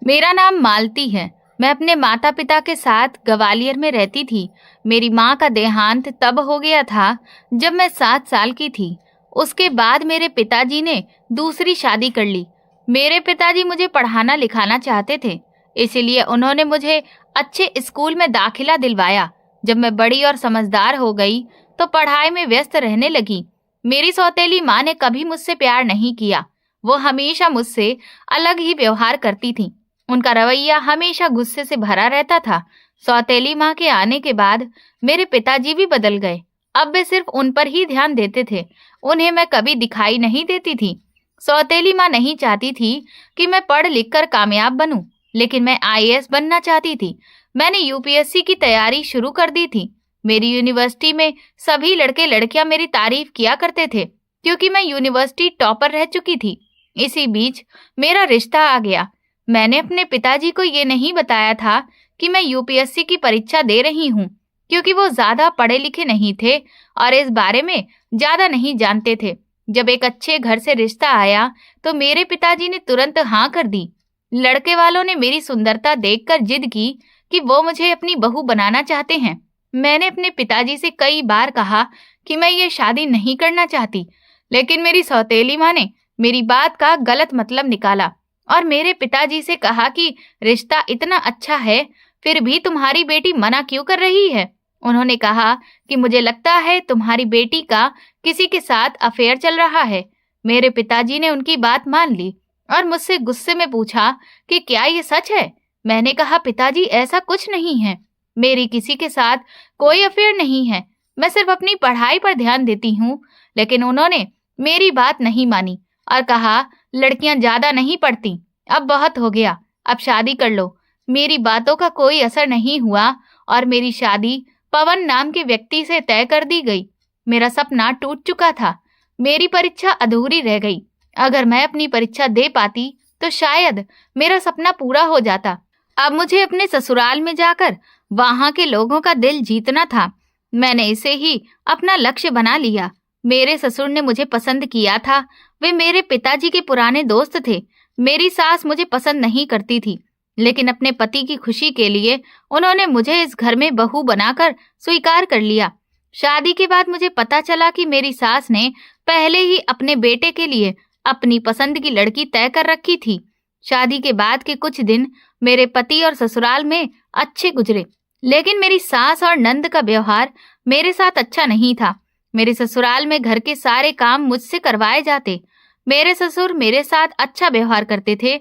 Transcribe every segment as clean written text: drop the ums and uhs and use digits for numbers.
मेरा नाम मालती है। मैं अपने माता पिता के साथ ग्वालियर में रहती थी। मेरी माँ का देहांत तब हो गया था जब मैं 7 साल की थी। उसके बाद मेरे पिताजी ने दूसरी शादी कर ली। मेरे पिताजी मुझे पढ़ाना लिखाना चाहते थे, इसीलिए उन्होंने मुझे अच्छे स्कूल में दाखिला दिलवाया। जब मैं बड़ी और समझदार हो गई तो पढ़ाई में व्यस्त रहने लगी। मेरी सौतेली माँ ने कभी मुझसे प्यार नहीं किया। वो हमेशा मुझसे अलग ही व्यवहार करती थी। उनका रवैया हमेशा गुस्से से भरा रहता था। सौतेली माँ के आने के बाद मेरे पिताजी भी बदल गए। अब वे सिर्फ उन पर ही ध्यान देते थे। उन्हें मैं कभी दिखाई नहीं देती थी। सौतेली माँ नहीं चाहती थी कि मैं पढ़ लिख कर कामयाब बनूं, लेकिन मैं आईएएस बनना चाहती थी। मैंने यूपीएससी की तैयारी शुरू कर दी थी। मेरी यूनिवर्सिटी में सभी लड़के लड़कियां मेरी तारीफ किया करते थे, क्योंकि मैं यूनिवर्सिटी टॉपर रह चुकी थी। इसी बीच मेरा रिश्ता आ गया। मैंने अपने पिताजी को ये नहीं बताया था कि मैं यूपीएससी की परीक्षा दे रही हूँ, क्योंकि वो ज्यादा पढ़े लिखे नहीं थे और इस बारे में ज्यादा नहीं जानते थे। जब एक अच्छे घर से रिश्ता आया तो मेरे पिताजी ने तुरंत हाँ कर दी। लड़के वालों ने मेरी सुंदरता देखकर जिद की कि वो मुझे अपनी बहू बनाना चाहते हैं। मैंने अपने पिताजी से कई बार कहा कि मैं ये शादी नहीं करना चाहती, लेकिन मेरी सौतेली माँ ने मेरी बात का गलत मतलब निकाला और मेरे पिताजी से कहा कि रिश्ता इतना अच्छा है, फिर भी तुम्हारी बेटी मना क्यों कर रही है। उन्होंने कहा कि मुझे लगता है तुम्हारी बेटी का किसी के साथ अफेयर चल रहा है। मेरे पिताजी ने उनकी बात मान ली और मुझसे गुस्से में पूछा कि क्या ये सच है। मैंने कहा, पिताजी ऐसा कुछ नहीं है, मेरी किसी के साथ कोई अफेयर नहीं है, मैं सिर्फ अपनी पढ़ाई पर ध्यान देती हूँ। लेकिन उन्होंने मेरी बात नहीं मानी और कहा, लड़कियां ज्यादा नहीं पढ़ती, अब बहुत हो गया, अब शादी कर लो। मेरी बातों का कोई असर नहीं हुआ और मेरी शादी पवन नाम के व्यक्ति से तय कर दी गई। मेरा सपना टूट चुका था। मेरी परीक्षा अधूरी रह गई। अगर मैं अपनी परीक्षा दे पाती तो शायद मेरा सपना पूरा हो जाता। अब मुझे अपने ससुराल में जाकर वहां के लोगों का दिल जीतना था। मैंने इसे ही अपना लक्ष्य बना लिया। मेरे ससुर ने मुझे पसंद किया था। वे मेरे पिताजी के पुराने दोस्त थे। मेरी सास मुझे पसंद नहीं करती थी, लेकिन अपने पति की खुशी के लिए उन्होंने मुझे इस घर में बहू बनाकर स्वीकार कर लिया। शादी के बाद मुझे पता चला कि मेरी सास ने पहले ही अपने बेटे के लिए अपनी पसंद की लड़की तय कर रखी थी। शादी के बाद के कुछ दिन मेरे पति और ससुराल में अच्छे गुजरे, लेकिन मेरी सास और नंद का व्यवहार मेरे साथ अच्छा नहीं था। मेरे ससुराल में घर के सारे काम मुझसे करवाए जाते। मेरे ससुर मेरे साथ अच्छा व्यवहार करते थे,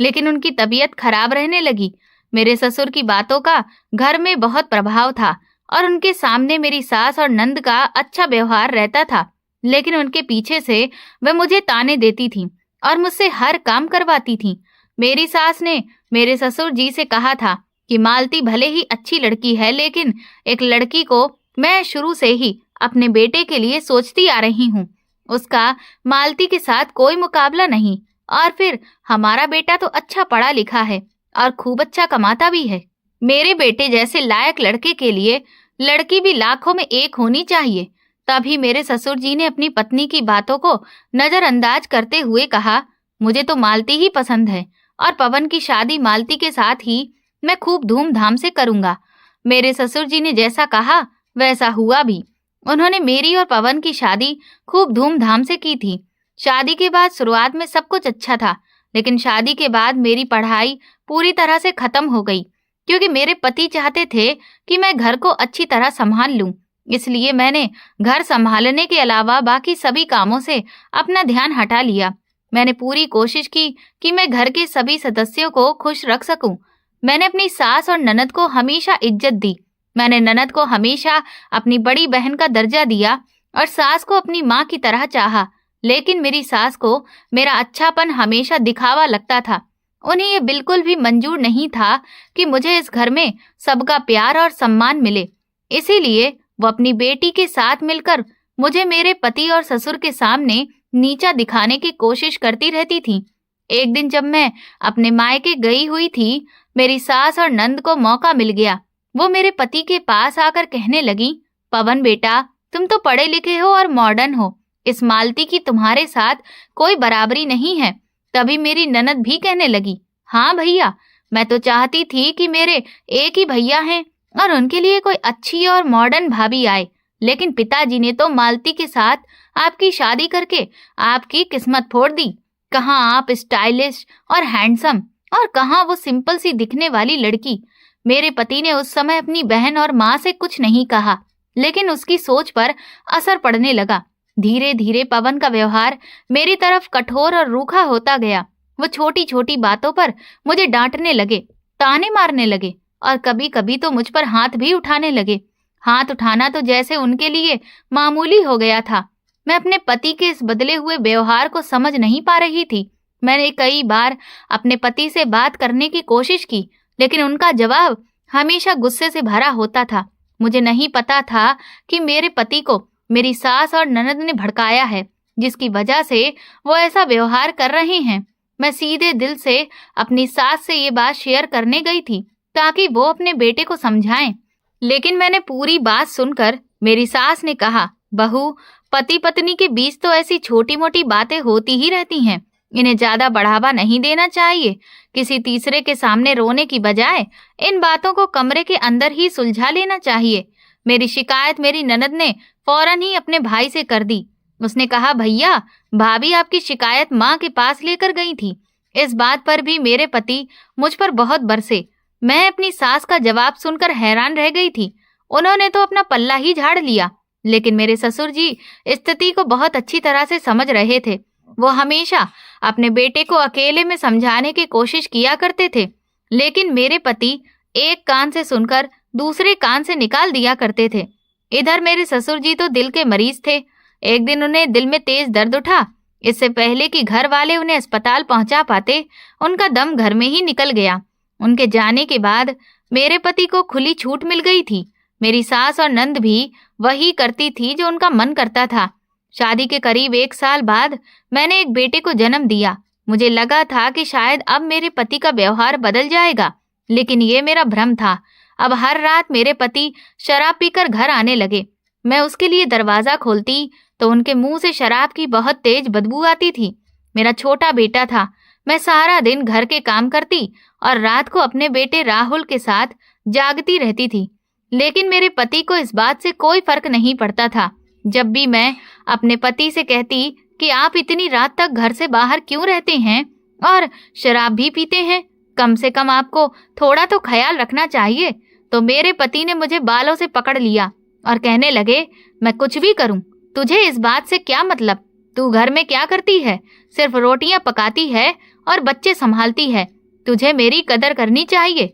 लेकिन उनकी तबीयत खराब रहने लगी। मेरे ससुर की बातों का घर में बहुत प्रभाव था और उनके सामने मेरी सास और नंद का अच्छा व्यवहार रहता था, लेकिन उनके पीछे से वे मुझे ताने देती थीं और मुझसे हर काम करवाती थीं। मेरी सास ने मेरे ससुर जी से कहा था कि मालती भले ही अच्छी लड़की है, लेकिन एक लड़की को मैं शुरू से ही अपने बेटे के लिए सोचती आ रही हूँ। उसका मालती के साथ कोई मुकाबला नहीं, और फिर हमारा बेटा तो अच्छा पढ़ा लिखा है और खूब अच्छा कमाता भी है। मेरे बेटे जैसे लायक लड़के के लिए लड़की भी लाखों में एक होनी चाहिए। तभी मेरे ससुर जी ने अपनी पत्नी की बातों को नजरअंदाज करते हुए कहा, मुझे तो मालती ही पसंद है और पवन की शादी मालती के साथ ही मैं खूब धूमधाम से करूंगा। मेरे ससुर जी ने जैसा कहा वैसा हुआ भी। उन्होंने मेरी और पवन की शादी खूब धूमधाम से की थी। शादी के बाद शुरुआत में सब कुछ अच्छा था, लेकिन शादी के बाद मेरी पढ़ाई पूरी तरह से खत्म हो गई, क्योंकि मेरे पति चाहते थे कि मैं घर को अच्छी तरह संभाल लूं। इसलिए मैंने घर संभालने के अलावा बाकी सभी कामों से अपना ध्यान हटा लिया। मैंने पूरी कोशिश की कि मैं घर के सभी सदस्यों को खुश रख सकूं। मैंने अपनी सास और ननद को हमेशा इज्जत दी। मैंने ननद को हमेशा अपनी बड़ी बहन का दर्जा दिया और सास को अपनी माँ की तरह चाहा, लेकिन मेरी सास को मेरा अच्छापन हमेशा दिखावा लगता था। उन्हें ये बिल्कुल भी मंजूर नहीं था कि मुझे इस घर में सबका प्यार और सम्मान मिले। इसीलिए वो अपनी बेटी के साथ मिलकर मुझे मेरे पति और ससुर के सामने नीचा दिखाने की कोशिश करती रहती थी। एक दिन जब मैं अपने मायके गई हुई थी, मेरी सास और नंद को मौका मिल गया। वो मेरे पति के पास आकर कहने लगी, पवन बेटा, तुम तो पढ़े लिखे हो और मॉडर्न हो, इस मालती की तुम्हारे साथ कोई बराबरी नहीं है। तभी मेरी ननद भी कहने लगी, हाँ भैया, मैं तो चाहती थी कि मेरे एक ही भैया हैं और उनके लिए कोई अच्छी और मॉडर्न भाभी आए, लेकिन पिताजी ने तो मालती के साथ आपकी शादी करके आपकी किस्मत फोड़ दी। कहाँ आप स्टाइलिश और हैंडसम और कहाँ वो सिंपल सी दिखने वाली लड़की। मेरे पति ने उस समय अपनी बहन और माँ से कुछ नहीं कहा, लेकिन उसकी सोच पर असर पड़ने लगा। धीरे धीरे पवन का व्यवहार मेरी तरफ कठोर और रूखा होता गया। वो छोटी छोटी बातों पर मुझे डांटने लगे, ताने मारने लगे और कभी कभी तो मुझ पर हाथ भी उठाने लगे। हाथ उठाना तो जैसे उनके लिए मामूली हो गया था। मैं अपने पति के इस बदले हुए व्यवहार को समझ नहीं पा रही थी। मैंने कई बार अपने पति से बात करने की कोशिश की, लेकिन उनका जवाब हमेशा गुस्से से भरा होता था। मुझे नहीं पता था कि मेरे पति को मेरी सास और ननद ने भड़काया है, जिसकी वजह से वो ऐसा व्यवहार कर रहे हैं। मैं सीधे दिल से अपनी सास से ये बात शेयर करने गई थी ताकि वो अपने बेटे को समझाएं, लेकिन मैंने पूरी बात सुनकर मेरी सास ने कहा, बहू, पति पत्नी के बीच तो ऐसी छोटी मोटी बातें होती ही रहती हैं, इन्हें ज्यादा बढ़ावा नहीं देना चाहिए। किसी तीसरे के सामने रोने की बजाय इन बातों को कमरे के अंदर ही सुलझा लेना चाहिए। मेरी शिकायत मेरी ननद ने फौरन ही अपने भाई से कर दी। उसने कहा, भैया, भाभी आपकी शिकायत माँ के पास लेकर गई थी। इस बात पर भी मेरे पति मुझ पर बहुत बरसे। मैं अपनी सास का जवाब सुनकर हैरान रह गई थी। उन्होंने तो अपना पल्ला ही झाड़ लिया, लेकिन मेरे ससुर जी स्थिति को बहुत अच्छी तरह से समझ रहे थे। वो हमेशा अपने बेटे को अकेले में समझाने की कोशिश किया करते थे, लेकिन मेरे पति एक कान से सुनकर दूसरे कान से निकाल दिया करते थे। इधर मेरे ससुर जी तो दिल के मरीज थे। एक दिन उन्हें दिल में तेज दर्द उठा। इससे पहले कि घर वाले उन्हें अस्पताल पहुंचा पाते, उनका दम घर में ही निकल गया। उनके जाने के बाद मेरे पति को खुली छूट मिल गई थी। मेरी सास और नंद भी वही करती थी जो उनका मन करता था। शादी के करीब 1 साल बाद मैंने एक बेटे को जन्म दिया। मुझे लगा था कि शायद अब मेरे पति का व्यवहार बदल जाएगा, लेकिन ये मेरा भ्रम था। अब हर रात मेरे पति शराब पीकर घर आने लगे। मैं उसके लिए दरवाजा खोलती तो उनके मुंह से शराब की बहुत तेज बदबू आती थी। मेरा छोटा बेटा था। मैं सारा दिन घर के काम करती और रात को अपने बेटे राहुल के साथ जागती रहती थी, लेकिन मेरे पति को इस बात से कोई फर्क नहीं पड़ता था। जब भी मैं अपने पति से कहती कि आप इतनी रात तक घर से बाहर क्यों रहते हैं और शराब भी पीते हैं, कम से कम आपको थोड़ा तो ख्याल रखना चाहिए, तो मेरे पति ने मुझे बालों से पकड़ लिया और कहने लगे, मैं कुछ भी करूं, तुझे इस बात से क्या मतलब? तू घर में क्या करती है? सिर्फ रोटियां पकाती है और बच्चे संभालती है। तुझे मेरी कदर करनी चाहिए।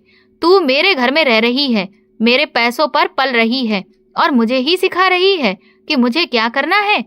तू मेरे घर में रह रही है, मेरे पैसों पर पल रही है और मुझे ही सिखा रही है कि मुझे क्या करना है।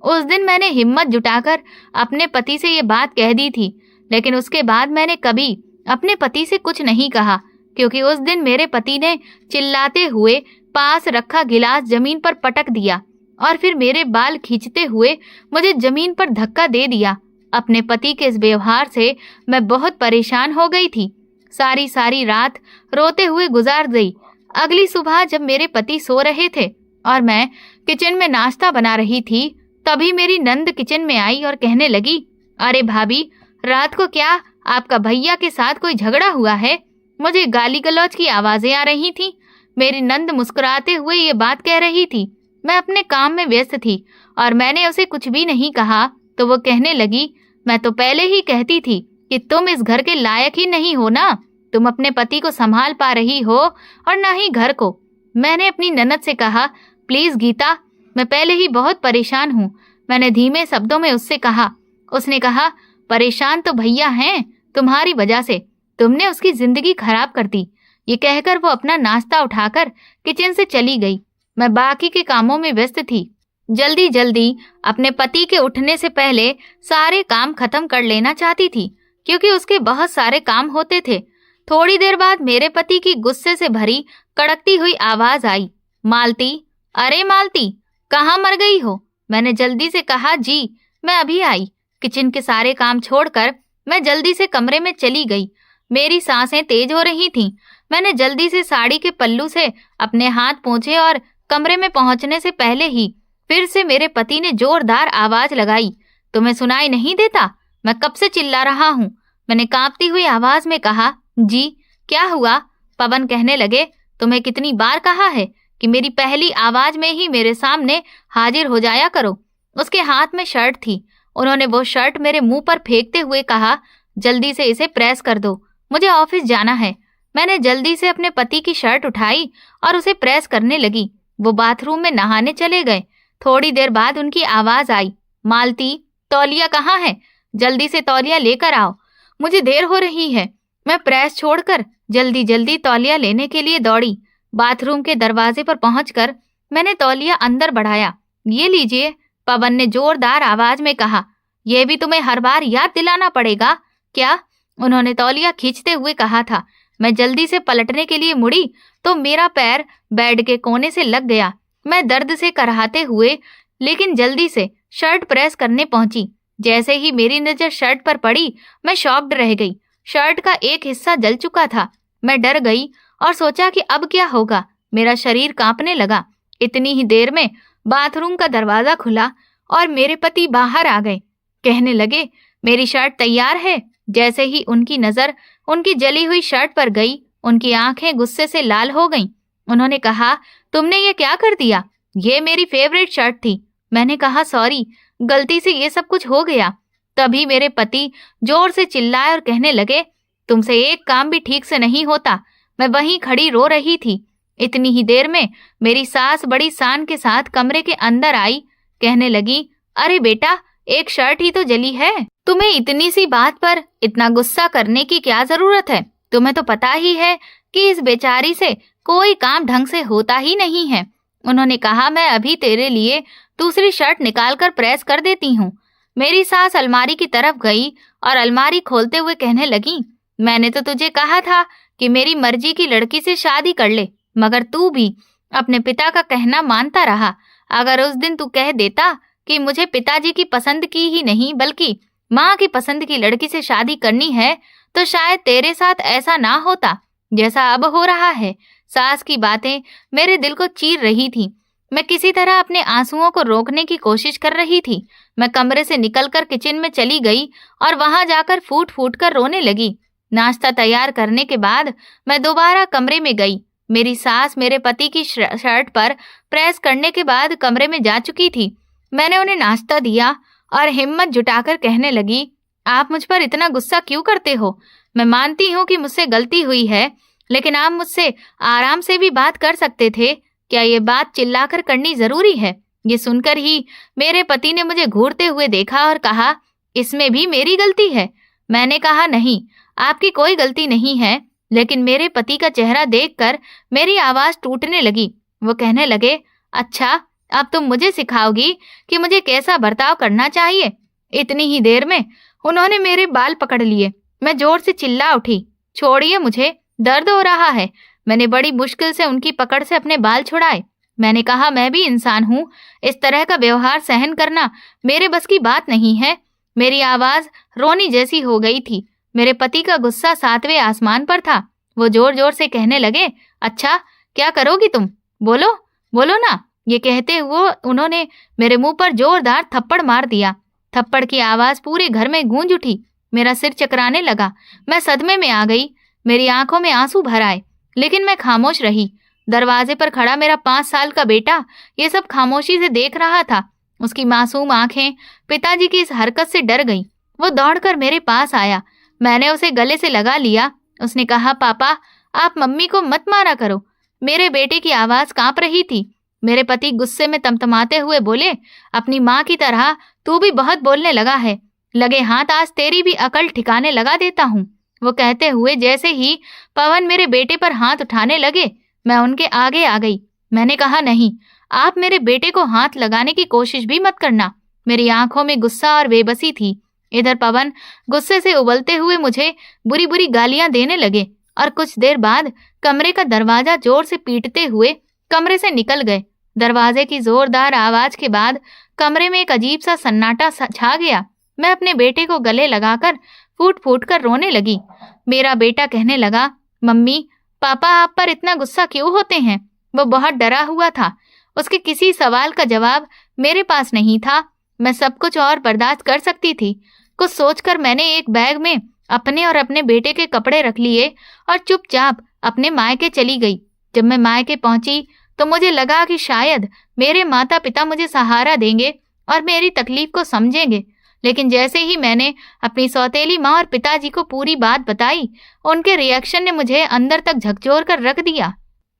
उस दिन मैंने हिम्मत जुटाकर अपने पति से ये बात कह दी थी, लेकिन उसके बाद मैंने कभी अपने पति से कुछ नहीं कहा, क्योंकि उस दिन मेरे पति ने चिल्लाते हुए पास रखा गिलास जमीन पर पटक दिया और फिर मेरे बाल खींचते हुए मुझे जमीन पर धक्का दे दिया। अपने पति के इस व्यवहार से मैं बहुत परेशान हो गई थी। सारी रात रोते हुए गुजार गई। अगली सुबह जब मेरे पति सो रहे थे और मैं किचन में नाश्ता बना रही थी, तभी मेरी नंद किचन में आई और कहने लगी, अरे भाभी, रात को क्या आपका भैया के साथ कोई झगड़ा हुआ है? मुझे गाली गलौज की आवाजें आ रही थी। मेरी नंद मुस्कुराते हुए ये बात कह रही थी। मैं अपने काम में व्यस्त थी और मैंने उसे कुछ भी नहीं कहा, तो वो कहने लगी, मैं तो पहले ही कहती थी कि तुम इस घर के लायक ही नहीं हो ना। तुम अपने पति को संभाल पा रही हो और ना ही घर को। मैंने अपनी ननद से कहा, प्लीज गीता, मैं पहले ही बहुत परेशान हूँ। मैंने धीमे शब्दों में उससे कहा। उसने कहा, परेशान तो भैया हैं, तुम्हारी वजह से। तुमने उसकी जिंदगी खराब कर दी। ये कहकर वो अपना नाश्ता उठाकर किचन से चली गई। मैं बाकी के कामों में व्यस्त थी। जल्दी जल्दी अपने पति के उठने से पहले सारे काम खत्म कर लेना चाहती थी, क्योंकि उसके बहुत सारे काम होते थे। थोड़ी देर बाद मेरे पति की गुस्से से भरी कड़कती हुई आवाज आई, मालती, अरे मालती, कहाँ मर गई हो? मैंने जल्दी से कहा, जी मैं अभी आई। किचन के सारे काम छोड़कर मैं जल्दी से कमरे में चली गई। मेरी सांसें तेज हो रही थीं। मैंने जल्दी से साड़ी के पल्लू से अपने हाथ पोंछे और कमरे में पहुंचने से पहले ही फिर से मेरे पति ने जोरदार आवाज लगाई, तुम्हें सुनाई नहीं देता? मैं कब से चिल्ला रहा हूँ। मैंने कांपती हुई आवाज में कहा, जी क्या हुआ? पवन कहने लगे, तुम्हें कितनी बार कहा है कि मेरी पहली आवाज में ही मेरे सामने हाजिर हो जाया करो। उसके हाथ में शर्ट थी। उन्होंने वो शर्ट मेरे मुंह पर फेंकते हुए कहा, जल्दी से इसे प्रेस कर दो, मुझे ऑफिस जाना है। मैंने जल्दी से अपने पति की शर्ट उठाई और उसे प्रेस करने लगी। वो बाथरूम में नहाने चले गए। थोड़ी देर बाद उनकी आवाज आई, मालती, तौलिया कहाँ है? जल्दी से तौलिया लेकर आओ, मुझे देर हो रही है। मैं प्रेस छोड़कर जल्दी जल्दी तौलिया लेने के लिए दौड़ी। बाथरूम के दरवाजे पर पहुंचकर मैंने तौलिया अंदर बढ़ाया। ये लीजिए, पवन ने जोरदार आवाज में कहा। यह भी तुम्हें हर बार याद दिलाना पड़ेगा क्या? उन्होंने तौलिया खींचते हुए कहा था। मैं जल्दी से पलटने के लिए मुड़ी तो मेरा पैर बेड के कोने से लग गया। मैं दर्द से कराहते हुए लेकिन जल्दी से शर्ट प्रेस करने पहुंची। जैसे ही मेरी नजर शर्ट पर पड़ी, मैं शॉक्ड रह गई। शर्ट का एक हिस्सा जल चुका था। मैं डर गई और सोचा कि अब क्या होगा। मेरा शरीर कांपने लगा। इतनी ही देर में बाथरूम का दरवाजा खुला और मेरे पति बाहर आ गए। कहने लगे, मेरी शर्ट तैयार है। जैसे ही उनकी नजर उनकी जली हुई शर्ट पर गई, उनकी आंखें गुस्से से लाल हो गईं। उन्होंने कहा, तुमने ये क्या कर दिया? ये मेरी फेवरेट शर्ट थी। मैंने कहा, सॉरी, गलती से ये सब कुछ हो गया। तभी मेरे पति जोर से चिल्लाए और कहने लगे, तुमसे एक काम भी ठीक से नहीं होता। मैं वहीं खड़ी रो रही थी। इतनी ही देर में मेरी सास बड़ी शान के साथ कमरे के अंदर आई। कहने लगी, अरे बेटा, एक शर्ट ही तो जली है, तुम्हें इतनी सी बात पर इतना गुस्सा करने की क्या जरूरत है? तुम्हें तो पता ही है कि इस बेचारी से कोई काम ढंग से होता ही नहीं है। उन्होंने कहा, मैं अभी तेरे लिए दूसरी शर्ट निकालकर प्रेस कर देती हूँ। मेरी सास अलमारी की तरफ गई और अलमारी खोलते हुए कहने लगी, मैंने तो तुझे कहा था कि मेरी मर्जी की लड़की से शादी कर ले, मगर तू भी अपने पिता का कहना मानता रहा। अगर उस दिन तू कह देता कि मुझे पिताजी की पसंद की ही नहीं बल्कि माँ की पसंद की लड़की से शादी करनी है, तो शायद तेरे साथ ऐसा ना होता जैसा अब हो रहा है। सास की बातें मेरे दिल को चीर रही थी। मैं किसी तरह अपने आंसुओं को रोकने की कोशिश कर रही थी। मैं कमरे से निकलकर किचन में चली गई और वहां जाकर फूट फूट कर रोने लगी। नाश्ता तैयार करने के बाद मैं दोबारा कमरे में गई। मेरी सास मेरे पति की शर्ट पर प्रेस करने के बाद कमरे में जा चुकी थी। मैंने उन्हें नाश्ता दिया और हिम्मत जुटाकर कहने लगी, आप मुझ पर इतना गुस्सा क्यों करते हो? मैं मानती हूँ कि मुझसे गलती हुई है, लेकिन आप मुझसे आराम से भी बात कर सकते थे। क्या ये बात चिल्लाकर करनी जरूरी है? ये सुनकर ही मेरे पति ने मुझे घूरते हुए देखा और कहा, इसमें भी मेरी गलती है? मैंने कहा, नहीं, आपकी कोई गलती नहीं है। लेकिन मेरे पति का चेहरा देखकर मेरी आवाज टूटने लगी। वो कहने लगे, अच्छा, अब तुम मुझे सिखाओगी कि मुझे कैसा बर्ताव करना चाहिए? इतनी ही देर में उन्होंने मेरे बाल पकड़ लिए। मैं जोर से चिल्ला उठी, छोड़िए मुझे, दर्द हो रहा है। मैंने बड़ी मुश्किल से उनकी पकड़ से अपने बाल छुड़ाए। मैंने कहा, मैं भी इंसान हूँ, इस तरह का व्यवहार सहन करना मेरे बस की बात नहीं है। मेरी आवाज रोनी जैसी हो गई थी। मेरे पति का गुस्सा 7वें आसमान पर था। वो जोर जोर से कहने लगे, अच्छा, क्या करोगी तुम? बोलो बोलो ना। ये कहते हुए उन्होंने मेरे मुंह पर जोरदार थप्पड़ मार दिया। थप्पड़ की आवाज पूरे घर में गूंज उठी। मेरा सिर चकराने लगा। मैं सदमे में आ गई। मेरी आंखों में आंसू भर आए, लेकिन मैं खामोश रही। दरवाजे पर खड़ा मेरा 5 साल का बेटा ये सब खामोशी से देख रहा था। उसकी मासूम आंखें पिताजी की इस हरकत से डर गईं। वो दौड़कर मेरे पास आया। मैंने उसे गले से लगा लिया। उसने कहा, पापा, आप मम्मी को मत मारा करो। मेरे बेटे की आवाज कांप रही थी। मेरे पति गुस्से में तमतमाते हुए बोले, अपनी माँ की तरह तू भी बहुत बोलने लगा है। लगे हाथ आज तेरी भी अकल ठिकाने लगा देता हूँ। वो कहते हुए जैसे ही पवन मेरे बेटे पर हाथ उठाने लगे, मैं उनके आगे आ गई। मैंने कहा, नहीं, आप मेरे बेटे को हाथ लगाने की कोशिश भी मत करना। मेरी आंखों में गुस्सा और बेबसी थी। इधर पवन गुस्से से उबलते हुए मुझे बुरी बुरी गालियां देने लगे और कुछ देर बाद कमरे का दरवाजा जोर से पीटते हुए कमरे से निकल गए। दरवाजे की जोरदार आवाज के बाद कमरे में एक अजीब सा सन्नाटा छा गया। मैं अपने बेटे को गले लगाकर फूट फूट कर रोने लगी। मेरा बेटा कहने लगा, मम्मी, पापा आप पर इतना गुस्सा क्यों होते हैं? वो बहुत डरा हुआ था। उसके किसी सवाल का जवाब मेरे पास नहीं था। मैं सब कुछ और बर्दाश्त कर सकती थी। कुछ सोचकर मैंने एक बैग में अपने और अपने बेटे के कपड़े रख लिए और चुपचाप अपने मायके चली गई। जब मैं मायके पहुंची तो मुझे लगा कि शायद मेरे माता पिता मुझे सहारा देंगे और मेरी तकलीफ को समझेंगे, लेकिन जैसे ही मैंने अपनी सौतेली माँ और पिताजी को पूरी बात बताई, उनके रिएक्शन ने मुझे अंदर तक झकझोर कर रख दिया।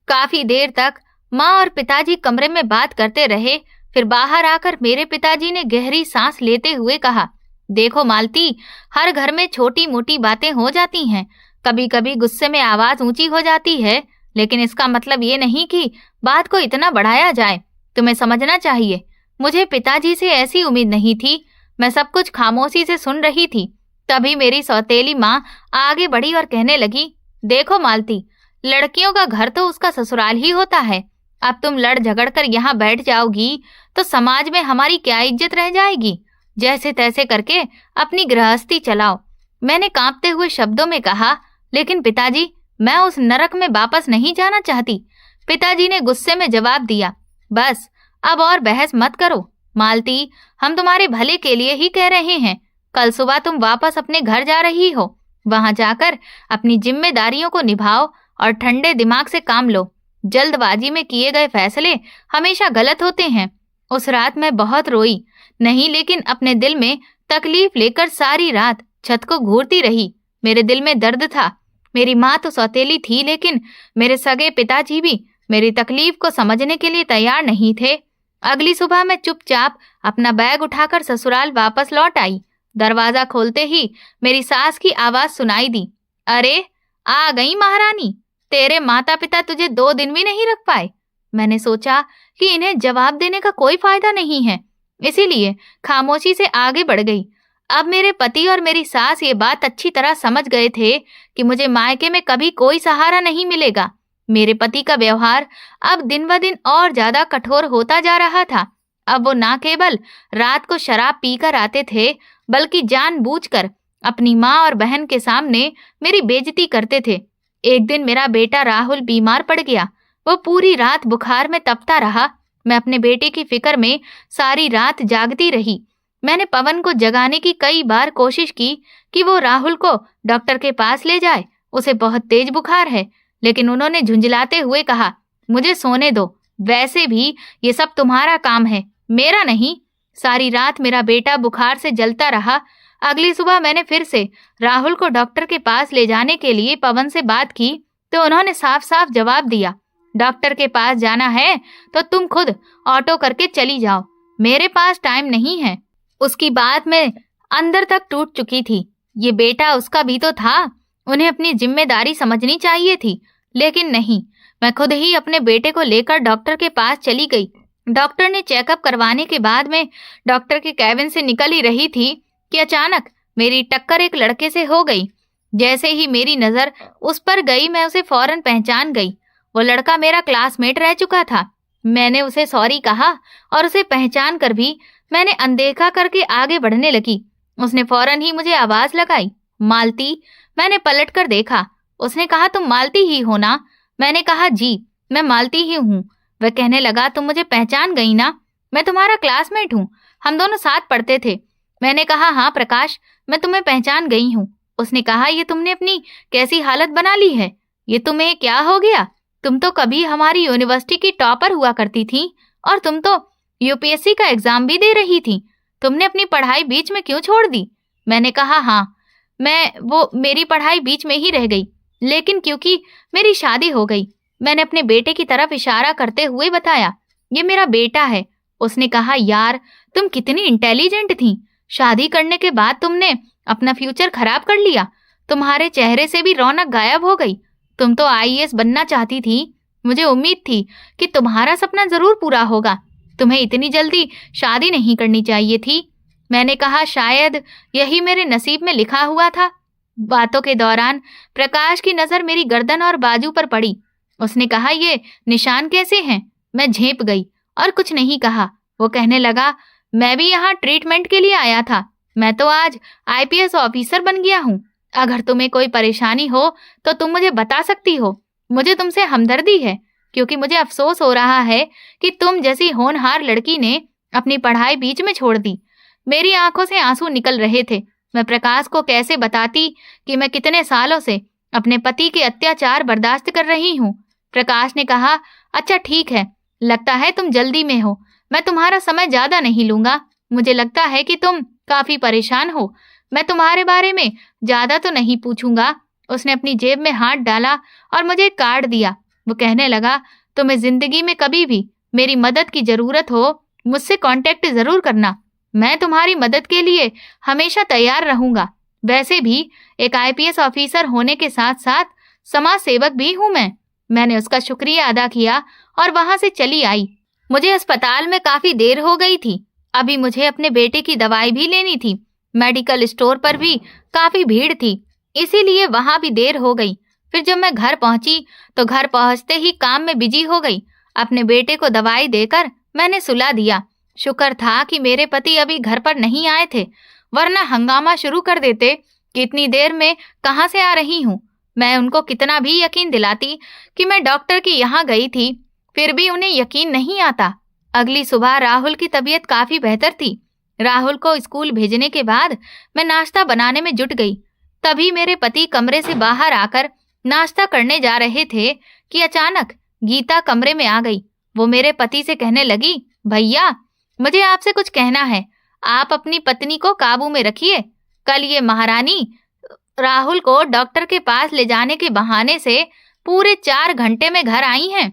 काफी देर तक माँ और पिताजी कमरे में बात करते रहे। फिर बाहर आकर मेरे पिताजी ने गहरी सांस लेते हुए कहा, देखो मालती, हर घर में छोटी मोटी बातें हो जाती हैं, कभी कभी गुस्से में आवाज ऊंची हो जाती है, लेकिन इसका मतलब ये नहीं कि बात को इतना बढ़ाया जाए। तुम्हें समझना चाहिए, मुझे पिताजी से ऐसी उम्मीद नहीं थी। मैं सब कुछ खामोशी से सुन रही थी। तभी मेरी सौतेली माँ आगे बढ़ी और कहने लगी, देखो मालती, लड़कियों का घर तो उसका ससुराल ही होता है। अब तुम लड़ झगड़ कर यहाँ बैठ जाओगी तो समाज में हमारी क्या इज्जत रह जाएगी। जैसे तैसे करके अपनी गृहस्थी चलाओ। मैंने कांपते हुए शब्दों में कहा, लेकिन पिताजी, मैं उस नरक में वापस नहीं जाना चाहती। पिताजी ने गुस्से में जवाब दिया, बस अब और बहस मत करो मालती, हम तुम्हारे भले के लिए ही कह रहे हैं। कल सुबह तुम वापस अपने घर जा रही हो, वहां जाकर अपनी जिम्मेदारियों को निभाओ और ठंडे दिमाग से काम लो। जल्दबाजी में किए गए फैसले हमेशा गलत होते हैं। उस रात मैं बहुत रोई, नहीं लेकिन अपने दिल में तकलीफ लेकर सारी रात छत को घूरती रही। मेरे दिल में दर्द था। मेरी माँ तो सौतेली थी, लेकिन मेरे सगे पिताजी भी मेरी तकलीफ को समझने के लिए तैयार नहीं थे। अगली सुबह मैं चुपचाप अपना बैग उठाकर ससुराल वापस लौट आई। दरवाजा खोलते ही मेरी सास की आवाज सुनाई दी, अरे आ गई महारानी, तेरे माता पिता तुझे 2 दिन भी नहीं रख पाए। मैंने सोचा कि इन्हें जवाब देने का कोई फायदा नहीं है, इसीलिए खामोशी से आगे बढ़ गई। अब मेरे पति और मेरी सास ये बात अच्छी तरह समझ गए थे कि मुझे मायके में कभी कोई सहारा नहीं मिलेगा। मेरे पति का व्यवहार अब दिन ब दिन और ज्यादा कठोर होता जा रहा था। अब वो न केवल रात को शराब पीकर आते थे, बल्कि जानबूझकर अपनी माँ और बहन के सामने मेरी बेइज्जती करते थे। एक दिन मेरा बेटा राहुल बीमार पड़ गया। वो पूरी रात बुखार में तपता रहा। मैं अपने बेटे की फिक्र में सारी रात जागती रही। मैंने पवन को जगाने की कई बार कोशिश की कि वो राहुल को डॉक्टर के पास ले जाए, उसे बहुत तेज बुखार है, लेकिन उन्होंने झुंझलाते हुए कहा, मुझे सोने दो, वैसे भी ये सब तुम्हारा काम है, मेरा नहीं। सारी रात मेरा बेटा बुखार से जलता रहा। अगली सुबह मैंने फिर से राहुल को डॉक्टर के पास ले जाने के लिए पवन से बात की तो उन्होंने साफ साफ जवाब दिया, डॉक्टर के पास जाना है तो तुम खुद ऑटो करके चली जाओ, मेरे पास टाइम नहीं है। उसकी बात में अंदर तक टूट चुकी थी। ये बेटा उसका भी तो था, उन्हें अपनी जिम्मेदारी समझनी चाहिए थी, लेकिन नहीं। मैं खुद ही अपने बेटे को लेकर डॉक्टर के पास चली गई। डॉक्टर ने चेकअप करवाने के बाद मैं डॉक्टर के कैबिन से निकल ही रही थी कि अचानक मेरी टक्कर एक लड़के से हो गई। जैसे ही मेरी नजर उस पर गई, मैं उसे फौरन पहचान गई। वो लड़का मेरा क्लासमेट रह चुका था। मैंने उसे सॉरी कहा और उसे पहचान कर भी मैंने अनदेखा करके आगे बढ़ने लगी। उसने फौरन ही मुझे आवाज लगाई, मालती। मैंने पलट कर देखा। उसने कहा, तुम मालती ही हो ना? मैंने कहा, जी मैं मालती ही हूँ। वह कहने लगा, तुम मुझे पहचान गई ना? मैं तुम्हारा क्लासमेट हूँ, हम दोनों साथ पढ़ते थे। मैंने कहा, हाँ प्रकाश, मैं तुम्हें पहचान गई हूँ। उसने कहा, ये तुमने अपनी कैसी हालत बना ली है? ये तुम्हें क्या हो गया? तुम तो कभी हमारी यूनिवर्सिटी की टॉपर हुआ करती थी और तुम तो यूपीएससी का एग्जाम भी दे रही थी। तुमने अपनी पढ़ाई बीच में क्यों छोड़ दी? मैंने कहा, हाँ मेरी पढ़ाई बीच में ही रह गई, लेकिन क्योंकि मेरी शादी हो गई। मैंने अपने बेटे की तरफ इशारा करते हुए बताया, ये मेरा बेटा है। उसने कहा, यार तुम कितनी इंटेलिजेंट थी, शादी करने के बाद तुमने अपना फ्यूचर खराब कर लिया। तुम्हारे चेहरे से भी रौनक गायब हो गई। तुम तो आईएएस बनना चाहती थी। मुझे उम्मीद थी कि तुम्हारा सपना जरूर पूरा होगा। तुम्हें इतनी जल्दी शादी नहीं करनी चाहिए थी। मैंने कहा, शायद यही मेरे नसीब में लिखा हुआ था। बातों के दौरान प्रकाश की नजर मेरी गर्दन और बाजू पर पड़ी। उसने कहा, ये निशान कैसे हैं? मैं झेंप गई और कुछ नहीं कहा। वो कहने लगा, मैं भी यहाँ ट्रीटमेंट के लिए आया था। मैं तो आज आईपीएस ऑफिसर बन गया हूँ। अगर तुम्हें कोई परेशानी हो तो तुम मुझे बता सकती हो। मुझे तुमसे हमदर्दी है, क्योंकि मुझे अफसोस हो रहा है कि तुम जैसी होनहार लड़की ने अपनी पढ़ाई बीच में छोड़ दी। मेरी आंखों से आंसू निकल रहे थे। मैं प्रकाश को कैसे बताती कि मैं कितने सालों से अपने पति के अत्याचार बर्दाश्त कर रही हूँ। प्रकाश ने कहा, अच्छा ठीक है, लगता है तुम जल्दी में हो, मैं तुम्हारा समय ज्यादा नहीं लूंगा। मुझे लगता है कि तुम काफी परेशान हो, मैं तुम्हारे बारे में ज्यादा तो नहीं पूछूंगा। उसने अपनी जेब में हाथ डाला और मुझे एक कार्ड दिया। वो कहने लगा, तुम्हें जिंदगी में कभी भी मेरी मदद की जरूरत हो, मुझसे कांटेक्ट जरूर करना, मैं तुम्हारी मदद के लिए हमेशा तैयार रहूंगा। वैसे भी एक आईपीएस ऑफिसर होने के साथ साथ समाज सेवक भी हूँ मैं। मैंने उसका शुक्रिया अदा किया और वहां से चली आई। मुझे अस्पताल में काफी देर हो गई थी। अभी मुझे अपने बेटे की दवाई भी लेनी थी। मेडिकल स्टोर पर भी काफी भीड़ थी, इसीलिए वहां भी देर हो गई। फिर जब मैं घर पहुंची तो घर पहुंचते ही काम में बिजी हो गई। अपने बेटे को दवाई देकर मैंने सुला दिया। शुक्र था कि मेरे पति अभी घर पर नहीं आए थे, वरना हंगामा शुरू कर देते कि इतनी देर में कहाँ से आ रही हूँ। मैं उनको कितना भी यकीन दिलाती कि मैं डॉक्टर के यहाँ गई थी, फिर भी उन्हें यकीन नहीं आता। अगली सुबह राहुल की तबीयत काफी बेहतर थी। राहुल को स्कूल भेजने के बाद मैं नाश्ता बनाने में जुट गई। तभी मेरे पति कमरे से बाहर आकर नाश्ता करने जा रहे थे कि अचानक गीता कमरे में आ गई। वो मेरे पति से कहने लगी, भैया मुझे आपसे कुछ कहना है, आप अपनी पत्नी को काबू में रखिए। कल ये महारानी राहुल को डॉक्टर के पास ले जाने के बहाने से पूरे 4 घंटे में घर आई हैं।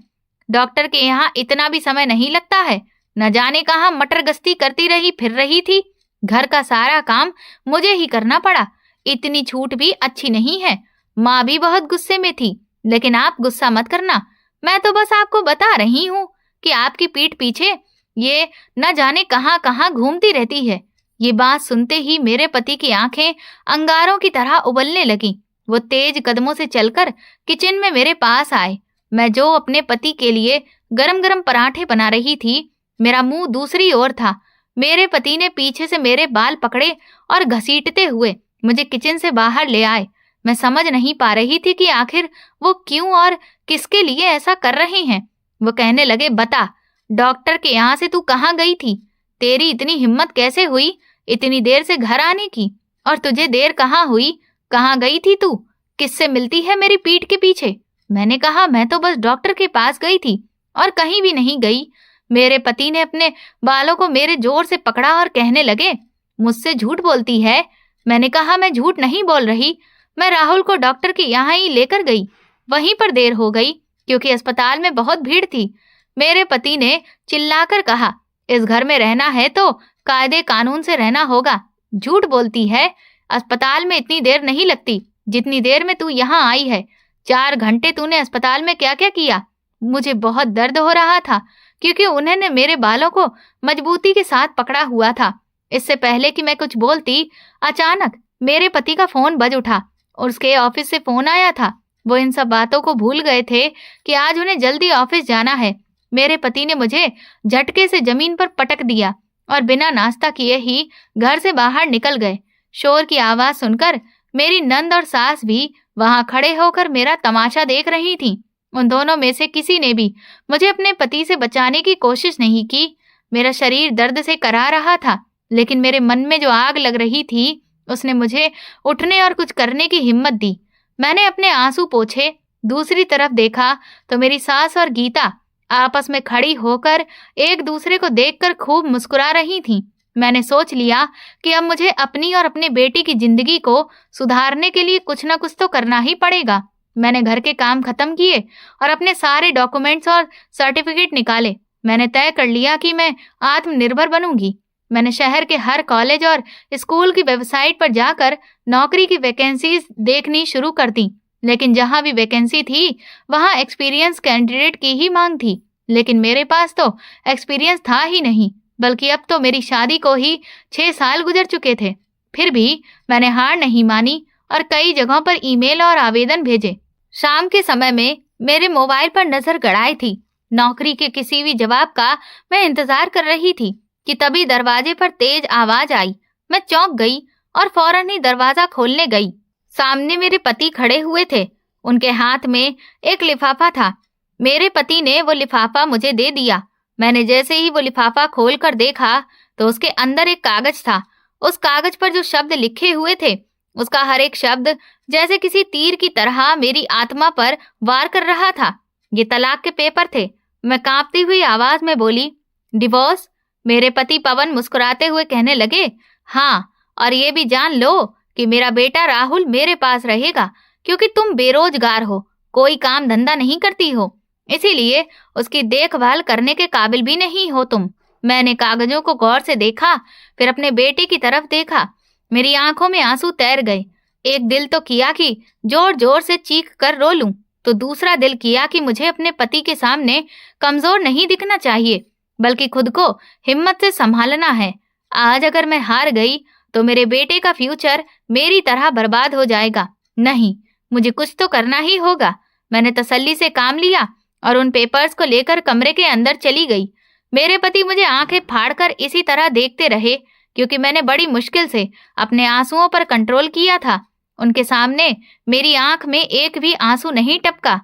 डॉक्टर के यहाँ इतना भी समय नहीं लगता है। न जाने कहाँ मटर गश्ती करती रही फिर रही थी। घर का सारा काम मुझे ही करना पड़ा। इतनी छूट भी अच्छी नहीं है। माँ भी बहुत गुस्से में थी, लेकिन आप गुस्सा मत करना, मैं तो बस आपको बता रही हूँ कि आपकी पीठ पीछे ये न जाने कहाँ कहाँ घूमती रहती है। ये बात सुनते ही मेरे पति की आंखें अंगारों की तरह उबलने लगी। वो तेज कदमों से चलकर किचन में मेरे पास आए। मैं जो अपने पति के लिए गरम गरम पराठे बना रही थी, मेरा मुंह दूसरी ओर था। मेरे पति ने पीछे से मेरे बाल पकड़े और घसीटते हुए मुझे किचन से बाहर ले आए। मैं समझ नहीं पा रही थी कि आखिर वो क्यों और किसके लिए ऐसा कर रहे हैं। वो कहने लगे, बता, डॉक्टर के यहाँ से तू कहाँ गई थी? तेरी इतनी हिम्मत कैसे हुई इतनी देर से घर आने की? और तुझे देर कहाँ हुई? कहाँ गई थी तू? किससे मिलती है मेरी पीठ के पीछे? मैंने कहा, मैं तो बस डॉक्टर के पास गई थी और कहीं भी नहीं गई। मेरे पति ने अपने बालों को मेरे जोर से पकड़ा और कहने लगे, मुझसे झूठ बोलती है। मैंने कहा, मैं झूठ नहीं बोल रही, मैं राहुल को डॉक्टर के यहाँ ही लेकर गई। वहीं पर देर हो गई क्योंकि अस्पताल में बहुत भीड़ थी। मेरे पति ने चिल्लाकर कहा, इस घर में रहना है तो कायदे कानून से रहना होगा। झूठ बोलती है, अस्पताल में इतनी देर नहीं लगती जितनी देर में तू यहाँ आई है। 4 घंटे तूने अस्पताल में क्या क्या किया? मुझे बहुत दर्द हो रहा था क्योंकि उन्होंने मेरे बालों को मजबूती के साथ पकड़ा हुआ था। इससे पहले कि मैं कुछ बोलती, अचानक मेरे पति का फोन बज उठा और उसके ऑफिस से फोन आया था। वो इन सब बातों को भूल गए थे कि आज उन्हें जल्दी ऑफिस जाना है। मेरे पति ने मुझे झटके से जमीन पर पटक दिया और बिना नाश्ता किए ही घर से बाहर निकल गए। शोर की आवाज सुनकर मेरी नंद और सास भी वहां खड़े होकर मेरा तमाशा देख रही थीं। उन दोनों में से किसी ने भी मुझे अपने पति से बचाने की कोशिश नहीं की। मेरा शरीर दर्द से कराह रहा था, लेकिन मेरे मन में जो आग लग रही थी उसने मुझे उठने और कुछ करने की हिम्मत दी। मैंने अपने आंसू पोंछे, दूसरी तरफ देखा तो मेरी सास और गीता आपस में खड़ी होकर एक दूसरे को देखकर खूब मुस्कुरा रही थीं। मैंने सोच लिया कि अब मुझे अपनी और अपने बेटी की जिंदगी को सुधारने के लिए कुछ न कुछ तो करना ही पड़ेगा। मैंने घर के काम खत्म किए और अपने सारे डॉक्यूमेंट्स और सर्टिफिकेट निकाले। मैंने तय कर लिया कि मैं आत्मनिर्भर बनूंगी। मैंने शहर के हर कॉलेज और स्कूल की वेबसाइट पर जाकर नौकरी की वैकेंसीज देखनी शुरू कर दी, लेकिन जहां भी वैकेंसी थी वहां एक्सपीरियंस कैंडिडेट की ही मांग थी। लेकिन मेरे पास तो एक्सपीरियंस था ही नहीं, बल्कि अब तो मेरी शादी को ही 6 साल गुजर चुके थे। फिर भी मैंने हार नहीं मानी और कई जगहों पर ईमेल और आवेदन भेजे। शाम के समय में मेरे मोबाइल पर नजर गड़ाई थी। नौकरी के किसी भी जवाब का मैं इंतजार कर रही थी कि तभी दरवाजे पर तेज आवाज आई। मैं चौंक गई और फौरन ही दरवाजा खोलने गई। सामने मेरे पति खड़े हुए थे। उनके हाथ में एक लिफाफा था। मेरे पति ने वो लिफाफा मुझे दे दिया। मैंने जैसे ही वो लिफाफा खोल कर देखा तो उसके अंदर एक कागज था उस कागज पर जो शब्द लिखे हुए थे, उसका हर एक शब्द जैसे किसी तीर की तरह मेरी आत्मा पर वार कर रहा था। ये तलाक के पेपर थे। मैं कांपती हुई आवाज में बोली, डिवोर्स? मेरे पति पवन मुस्कुराते हुए कहने लगे, हाँ, और ये भी जान लो कि मेरा बेटा राहुल मेरे पास रहेगा, क्योंकि तुम बेरोजगार हो, कोई काम धंधा नहीं करती हो, इसीलिए उसकी देखभाल करने के काबिल भी नहीं हो तुम। मैंने कागजों को गौर से देखा, फिर अपने बेटे की तरफ देखा। मेरी आंखों में आंसू तैर गए। एक दिल तो किया कि जोर जोर से चीख कर रो लूं, तो दूसरा दिल किया कि मुझे अपने पति के सामने कमजोर नहीं दिखना चाहिए, बल्कि खुद को हिम्मत से संभालना है। आज अगर मैं हार गई तो मेरे बेटे का फ्यूचर मेरी तरह बर्बाद हो जाएगा। नहीं, मुझे कुछ तो करना ही होगा। मैंने तसल्ली से काम लिया और उन पेपर्स को लेकर कमरे के अंदर चली गई। मेरे पति मुझे आंखें फाड़कर इसी तरह देखते रहे, क्योंकि मैंने बड़ी मुश्किल से अपने आंसुओं पर कंट्रोल किया था। उनके सामने मेरी आंख में एक भी आंसू नहीं टपका।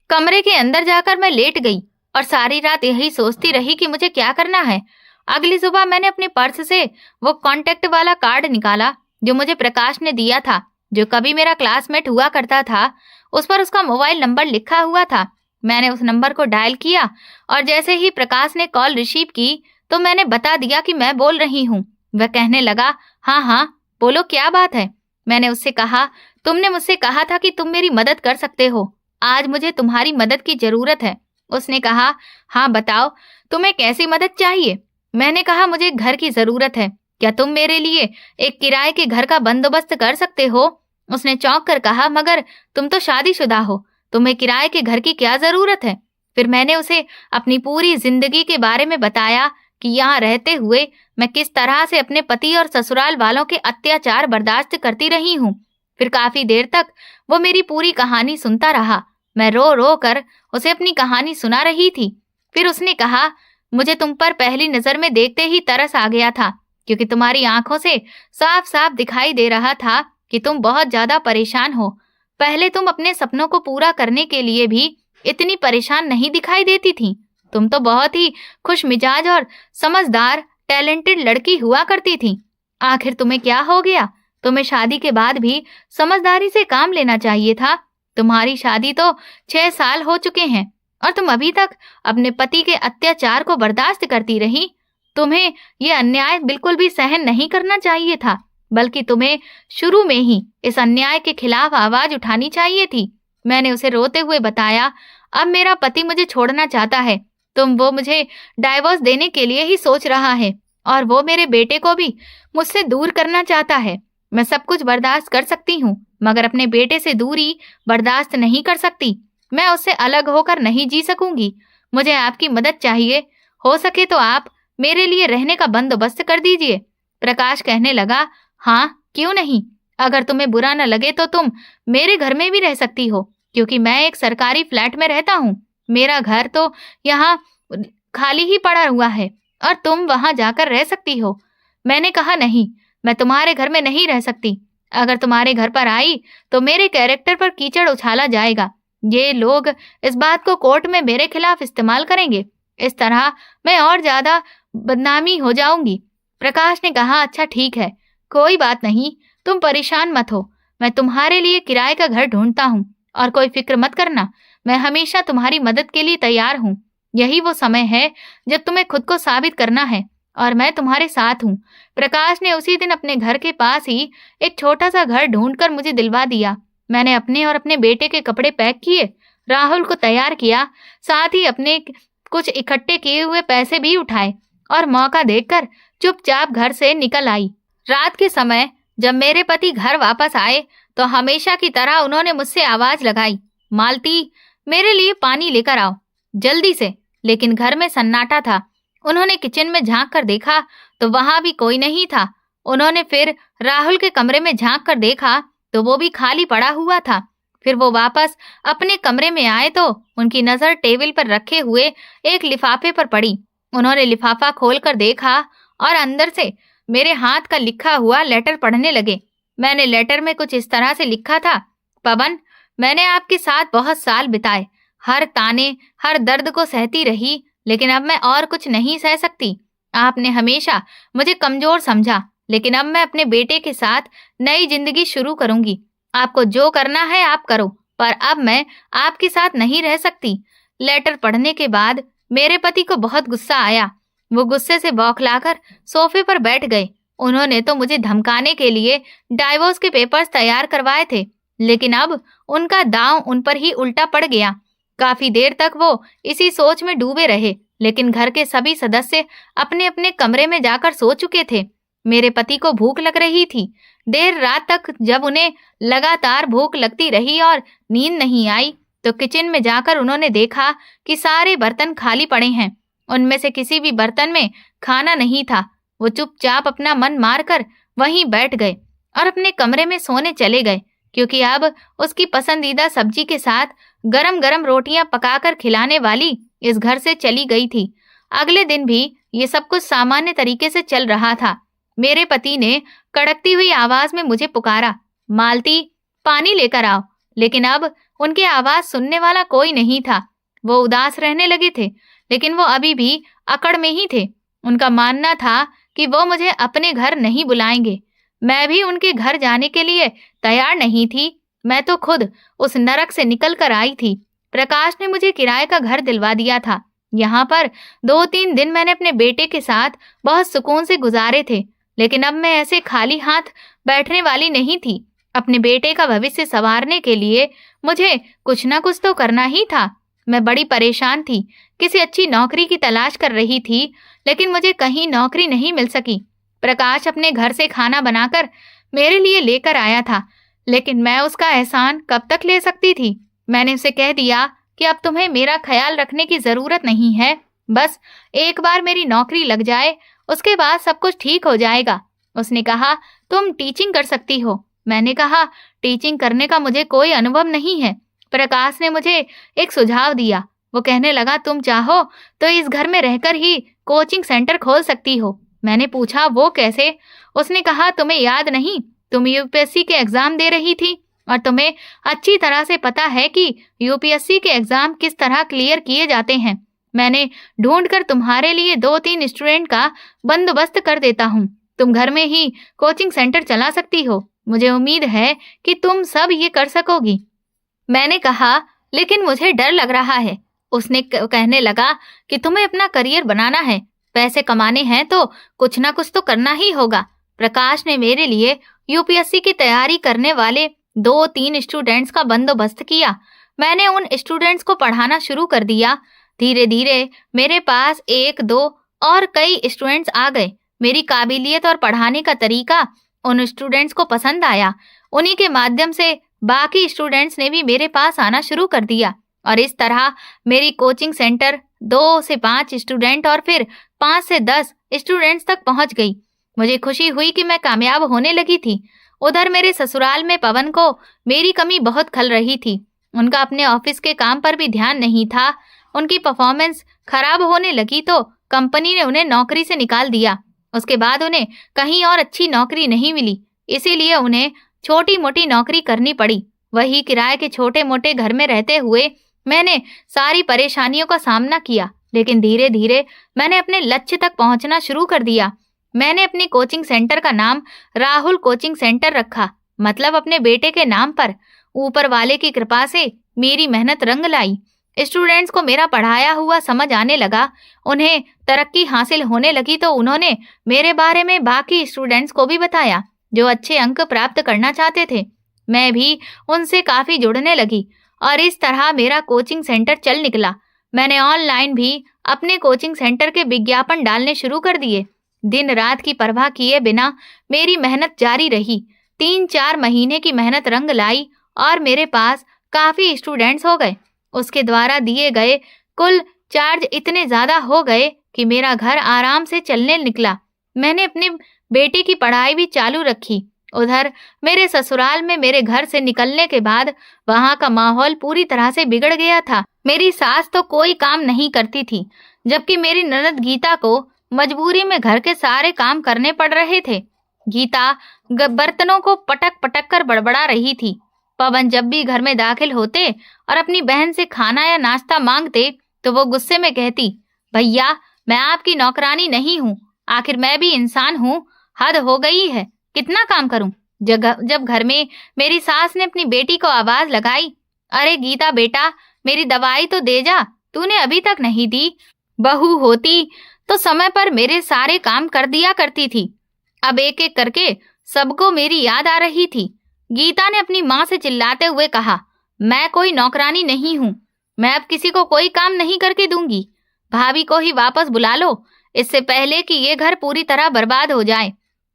कमरे के अंदर जाकर मैं लेट गई और सारी रात यही सोचती रही कि मुझे क्या करना है। अगली सुबह मैंने अपने पर्स से वो कॉन्टेक्ट वाला कार्ड निकाला जो मुझे प्रकाश ने दिया था, जो कभी मेरा क्लासमेट हुआ करता था। उस पर उसका मोबाइल नंबर लिखा हुआ था। मैंने उस नंबर को डायल किया और जैसे ही प्रकाश ने कॉल रिसीव की तो मैंने बता दिया कि मैं बोल रही हूँ। वह कहने लगा, हाँ हाँ बोलो, क्या बात है? मैंने उससे कहा, तुमने मुझसे कहा था कि तुम मेरी मदद कर सकते हो, आज मुझे तुम्हारी मदद की जरूरत है। उसने कहा, हाँ बताओ, तुम्हें कैसी मदद चाहिए? मैंने कहा, मुझे घर की जरूरत है, क्या तुम मेरे लिए एक किराए के घर का बंदोबस्त कर सकते हो? उसने चौंक कर कहा, मगर तुम तो शादीशुदा हो, तुम्हें किराए के घर की क्या जरूरत है? फिर मैंने उसे अपनी पूरी जिंदगी के बारे में बताया कि यहाँ रहते हुए मैं किस तरह से अपने पति और ससुराल वालों के अत्याचार बर्दाश्त करती रही हूँ। फिर काफी देर तक वो मेरी पूरी कहानी सुनता रहा। मैं रो रो कर उसे अपनी कहानी सुना रही थी। फिर उसने कहा, मुझे तुम पर पहली नजर में देखते ही तरस आ गया था, क्योंकि तुम्हारी आंखों से साफ साफ दिखाई दे रहा था कि तुम बहुत ज्यादा परेशान हो। पहले तुम अपने सपनों को पूरा करने के लिए भी इतनी परेशान नहीं दिखाई देती थी। तुम तो बहुत ही खुश मिजाज और समझदार टैलेंटेड लड़की हुआ करती थी। आखिर तुम्हें क्या हो गया? तुम्हें शादी के बाद भी समझदारी से काम लेना चाहिए था। तुम्हारी शादी तो 6 साल हो चुके हैं और तुम अभी तक अपने पति के अत्याचार को बर्दाश्त करती रही। तुम्हें ये अन्याय बिल्कुल भी सहन नहीं करना चाहिए था, बल्कि तुम्हें शुरू में ही इस अन्याय के खिलाफ आवाज उठानी चाहिए थी। मैंने उसे रोते हुए बताया, अब मेरा पति मुझे छोड़ना चाहता है, वो मुझे डाइवोर्स देने के लिए ही सोच रहा है और वो मेरे बेटे को भी मुझसे दूर करना चाहता है। मैं सब कुछ बर्दाश्त कर सकती हूँ, मगर अपने बेटे से दूरी बर्दाश्त नहीं कर सकती। मैं उससे अलग होकर नहीं जी सकूंगी। मुझे आपकी मदद चाहिए। हो सके तो आप मेरे लिए रहने का बंदोबस्त कर दीजिए। प्रकाश कहने लगा, हाँ क्यों नहीं, अगर तुम्हें बुरा न लगे तो तुम मेरे घर में भी रह सकती हो, क्योंकि मैं एक सरकारी फ्लैट में रहता हूँ। मेरा घर तो यहाँ खाली ही पड़ा हुआ है और तुम वहां जाकर रह सकती हो। मैंने कहा, नहीं, मैं तुम्हारे घर में नहीं रह सकती। अगर तुम्हारे घर पर आई तो मेरे कैरेक्टर पर कीचड़ उछाला जाएगा। ये लोग इस बात को कोर्ट में मेरे खिलाफ इस्तेमाल करेंगे। इस तरह मैं और ज्यादा बदनामी हो जाऊंगी। प्रकाश ने कहा, अच्छा ठीक है, कोई बात नहीं, तुम परेशान मत हो। मैं तुम्हारे लिए किराए का घर ढूंढता हूँ और कोई फिक्र मत करना, मैं हमेशा तुम्हारी मदद के लिए तैयार हूँ। यही वो समय है जब तुम्हें खुद को साबित करना है और मैं तुम्हारे साथ हूँ। प्रकाश ने उसी दिन अपने घर के पास ही एक छोटा सा घर ढूंढकर मुझे दिलवा दिया। मैंने अपने और अपने बेटे के कपड़े पैक किए, राहुल को तैयार किया, साथ ही अपने कुछ इकट्ठे किए हुए पैसे भी उठाए और मौका देखकर चुपचाप घर से निकल आई। रात के समय जब मेरे पति घर वापस आए तो हमेशा की तरह उन्होंने मुझसे आवाज लगाई, मालती, मेरे लिए पानी लेकर आओ जल्दी से। लेकिन घर में सन्नाटा था। उन्होंने किचन में झांक कर देखा तो वहां भी कोई नहीं था। उन्होंने फिर राहुल के कमरे में झांक कर देखा तो वो भी खाली पड़ा हुआ था। फिर वो वापस अपने कमरे में आए तो उनकी नजर टेबल पर रखे हुए एक लिफाफे पर पड़ी। उन्होंने लिफाफा खोलकर देखा और अंदर से मेरे हाथ का लिखा हुआ लेटर पढ़ने लगे। मैंने लेटर में कुछ इस तरह से लिखा था, पवन, मैंने आपके साथ बहुत साल बिताए, हर ताने हर दर्द को सहती रही, लेकिन अब मैं और कुछ नहीं सह सकती। आपने हमेशा मुझे कमजोर समझा, लेकिन अब मैं अपने बेटे के साथ नई जिंदगी शुरू करूंगी। आपको जो करना है आप करो, पर अब मैं आपके साथ नहीं रह सकती। लेटर पढ़ने के बाद मेरे पति को बहुत गुस्सा आया। वो गुस्से से बौखलाकर सोफे पर बैठ गए। उन्होंने तो मुझे धमकाने के लिए डाइवोर्स के पेपर्स तैयार करवाए थे, लेकिन अब उनका दांव उन पर ही उल्टा पड़ गया। काफी देर तक वो इसी सोच में डूबे रहे, लेकिन घर के सभी सदस्य अपने अपने कमरे में जाकर सो चुके थे। मेरे पति को भूख लग रही थी। देर रात तक जब उन्हें लगातार भूख लगती रही और नींद नहीं आई, तो किचन में जाकर उन्होंने देखा कि सारे बर्तन खाली पड़े हैं। उनमें से किसी भी बर्तन में खाना नहीं था। वो चुपचाप अपना मन मारकर वहीं बैठ गए और अपने कमरे में सोने चले गए, क्योंकि अब उसकी पसंदीदा सब्जी के साथ गरम गरम रोटियां पकाकर खिलाने वाली इस घर से चली गई थी। अगले दिन भी ये सब कुछ सामान्य तरीके से चल रहा था। मेरे पति ने कड़कती हुई आवाज में मुझे पुकारा, मालती, पानी लेकर आओ। लेकिन अब उनकी आवाज सुनने वाला कोई नहीं था। वो उदास रहने लगे थे, लेकिन वो अभी भी अकड़ में ही थे। उनका मानना था कि वो मुझे अपने घर नहीं बुलाएंगे। मैं भी उनके घर जाने के लिए तैयार नहीं थी। मैं तो खुद उस नरक से निकल कर आई थी। प्रकाश ने मुझे किराए का घर दिलवा दिया था। यहाँ पर 2-3 दिन मैंने अपने बेटे के साथ बहुत सुकून से गुजारे थे, लेकिन अब मैं ऐसे खाली हाथ बैठने वाली नहीं थी। अपने बेटे का भविष्य संवारने के लिए मुझे कुछ ना कुछ तो करना ही था। मैं बड़ी परेशान थी। किसी अच्छी नौकरी की तलाश कर रही थी, लेकिन मुझे कहीं नौकरी नहीं मिल सकी। प्रकाश अपने घर से खाना बनाकर मेरे लिए लेकर आया था, लेकिन मैं उसका एहसान कब तक ले सकती थी। मैंने उसे कह दिया कि अब तुम्हें मेरा ख्याल रखने की जरूरत नहीं है। बस एक बार मेरी नौकरी लग जाए, उसके बाद सब कुछ ठीक हो जाएगा। उसने कहा, तुम टीचिंग कर सकती हो। मैंने कहा, टीचिंग करने का मुझे कोई अनुभव नहीं है। प्रकाश ने मुझे एक सुझाव दिया। वो कहने लगा, तुम चाहो तो इस घर में रहकर ही कोचिंग सेंटर खोल सकती हो। मैंने पूछा, वो कैसे? उसने कहा, तुम्हें याद नहीं, तुम यूपीएससी के एग्जाम दे रही थी और तुम्हें अच्छी तरह से पता है कि यूपीएससी के एग्जाम किस तरह क्लियर किए जाते हैं। मैंने ढूंढकर तुम्हारे लिए 2-3 स्टूडेंट का बंदोबस्त कर देता हूँ। तुम घर में ही कोचिंग सेंटर चला सकती हो। मुझे उम्मीद है कि तुम सब ये कर सकोगी। मैंने कहा, लेकिन मुझे डर लग रहा है। उसने कहने लगा कि तुम्हें अपना करियर बनाना है, पैसे कमाने हैं तो कुछ ना कुछ तो करना ही होगा। प्रकाश ने मेरे लिए यूपीएससी की तैयारी करने वाले 2-3 स्टूडेंट्स का बंदोबस्त किया। मैंने उन स्टूडेंट्स को पढ़ाना शुरू कर दिया। धीरे धीरे मेरे पास 1-2 और कई स्टूडेंट्स आ गए। मेरी काबिलियत और पढ़ाने का तरीका उन स्टूडेंट्स को पसंद आया। उन्हीं के माध्यम से बाकी स्टूडेंट्स ने भी मेरे पास आना शुरू कर दिया और इस तरह मेरी कोचिंग सेंटर 2 से 5 स्टूडेंट और फिर 5 से 10 स्टूडेंट्स तक पहुंच गई। मुझे खुशी हुई कि मैं कामयाब होने लगी थी। उधर मेरे ससुराल में पवन को मेरी कमी बहुत खल रही थी। उनका अपने ऑफिस के काम पर भी ध्यान नहीं था। उनकी परफॉर्मेंस खराब होने लगी तो कंपनी ने उन्हें नौकरी से निकाल दिया। उसके बाद उन्हें कहीं और अच्छी नौकरी नहीं मिली, इसीलिए उन्हें छोटी मोटी नौकरी करनी पड़ी। वही किराए के छोटे मोटे घर में रहते हुए मैंने सारी परेशानियों का सामना किया, लेकिन धीरे धीरे मैंने अपने लक्ष्य तक पहुंचना शुरू कर दिया। मैंने अपने कोचिंग सेंटर का नाम राहुल कोचिंग सेंटर रखा, मतलब अपने बेटे के नाम पर। ऊपर वाले की कृपा से मेरी मेहनत रंग लाई। स्टूडेंट्स को मेरा पढ़ाया हुआ समझ आने लगा। उन्हें तरक्की हासिल होने लगी तो उन्होंने मेरे बारे में बाकी स्टूडेंट्स को भी बताया जो अच्छे अंक प्राप्त करना चाहते थे। मैं भी उनसे काफी जुड़ने लगी और इस तरह मेरा कोचिंग सेंटर चल निकला। मैंने ऑनलाइन भी अपने कोचिंग सेंटर के विज्ञापन डालने शुरू कर दिए। दिन रात की परवाह किए बिना मेरी मेहनत जारी रही। 3-4 महीने की मेहनत रंग लाई और मेरे पास काफी स्टूडेंट्स हो गए। उसके द्वारा दिए गए कुल चार्ज इतने ज्यादा हो गए कि मेरा घर आराम से चलने निकला। मैंने अपने बेटे की पढ़ाई भी चालू रखी। उधर मेरे ससुराल में मेरे घर से निकलने के बाद वहां का माहौल पूरी तरह से बिगड़ गया था। मेरी सास तो कोई काम नहीं करती थी, जबकि मेरी ननद गीता को मजबूरी में घर के सारे काम करने पड़ रहे थे। गीता बर्तनों को पटक पटक कर बड़बड़ा रही थी। पवन जब भी घर में दाखिल होते और अपनी बहन से खाना या नाश्ता मांगते तो वो गुस्से में कहती, भैया मैं आपकी नौकरानी नहीं हूँ, आखिर मैं भी इंसान हूँ। हद हो गई है, कितना काम करूं। जब घर में मेरी सास ने अपनी बेटी को आवाज लगाई, अरे गीता बेटा, मेरी दवाई तो दे जा, तूने अभी तक नहीं दी। बहू होती तो समय पर मेरे सारे काम कर दिया करती थी। अब एक एक करके सबको मेरी याद आ रही थी। गीता ने अपनी माँ से चिल्लाते हुए कहा, मैं कोई नौकरानी नहीं हूँ, मैं अब किसी को कोई काम नहीं करके दूंगी। भाभी को ही वापस बुला लो, इससे पहले कि ये घर पूरी तरह बर्बाद हो जाए।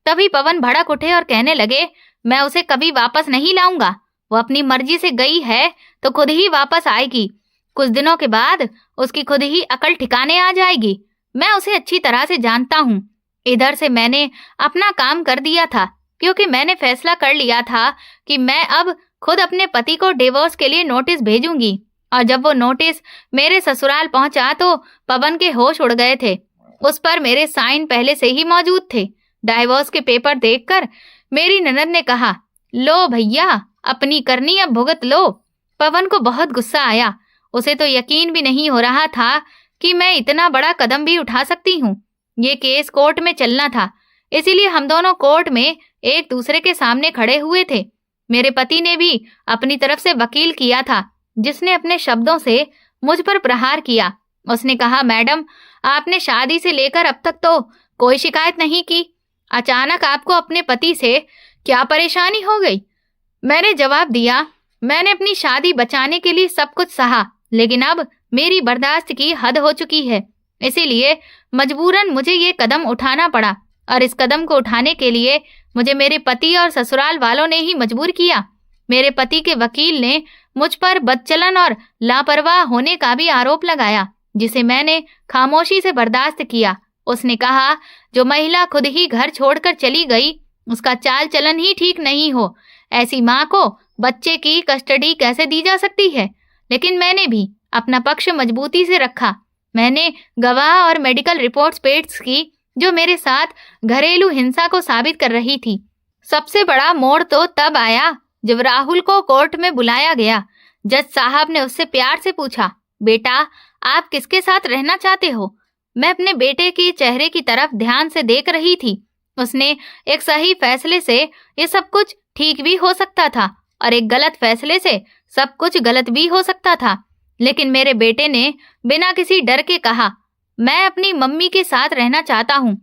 तभी पवन भड़क उठे और कहने लगे, मैं उसे कभी वापस नहीं लाऊंगा। वो अपनी मर्जी से गई है तो खुद ही वापस आएगी। कुछ दिनों के बाद उसकी खुद ही अकल ठिकाने आ जाएगी। मैं उसे अच्छी तरह से जानता हूँ। इधर से मैंने अपना काम कर दिया था, क्योंकि मैंने फैसला कर लिया था कि मैं अब खुद अपने पति को डिवोर्स के लिए नोटिस भेजूंगी। और जब वो नोटिस मेरे ससुराल पहुंचा तो पवन के होश उड़ गए थे। उस पर मेरे साइन पहले से ही मौजूद थे। डाइवोर्स के पेपर देखकर मेरी ननद ने कहा, लो भैया, अपनी करनी अब भुगत लो। पवन को बहुत गुस्सा आया। उसे तो यकीन भी नहीं हो रहा था कि मैं इतना बड़ा कदम भी उठा सकती हूँ। ये केस कोर्ट में चलना था, इसीलिए हम दोनों कोर्ट में एक दूसरे के सामने खड़े हुए थे। मेरे पति ने भी अपनी तरफ से वकील किया था, जिसने अपने शब्दों से मुझ पर प्रहार किया। उसने कहा, मैडम, आपने शादी से लेकर अब तक तो कोई शिकायत नहीं की, अचानक आपको अपने पति से क्या परेशानी हो गई? मैंने जवाब दिया, मैंने अपनी शादी बचाने के लिए सब कुछ सहा, लेकिन अब मेरी बर्दाश्त की हद हो चुकी है, इसीलिए मजबूरन मुझे ये कदम उठाना पड़ा। और इस कदम को उठाने के लिए मुझे मेरे पति और ससुराल वालों ने ही मजबूर किया। मेरे पति के वकील ने मुझ पर बदचलन और लापरवाह होने का भी आरोप लगाया, जिसे मैंने खामोशी से बर्दाश्त किया। उसने कहा, जो महिला खुद ही घर छोड़कर चली गई, उसका चाल चलन ही ठीक नहीं हो, ऐसी माँ को बच्चे की कस्टडी कैसे दी जा सकती है? लेकिन मैंने भी अपना पक्ष मजबूती से रखा। मैंने गवाह और मेडिकल रिपोर्ट्स पेश की, जो मेरे साथ घरेलू हिंसा को साबित कर रही थी। सबसे बड़ा मोड़ तो तब आया जब राहुल को कोर्ट में बुलाया गया। जज साहब ने उससे प्यार से पूछा, बेटा, आप किसके साथ रहना चाहते हो? मैं अपने बेटे के चेहरे की तरफ ध्यान से देख रही थी। उसने एक सही फैसले से ये सब कुछ ठीक भी हो सकता था और एक गलत फैसले से सब कुछ गलत भी हो सकता था। लेकिन मेरे बेटे ने बिना किसी डर के कहा, मैं अपनी मम्मी के साथ रहना चाहता हूँ।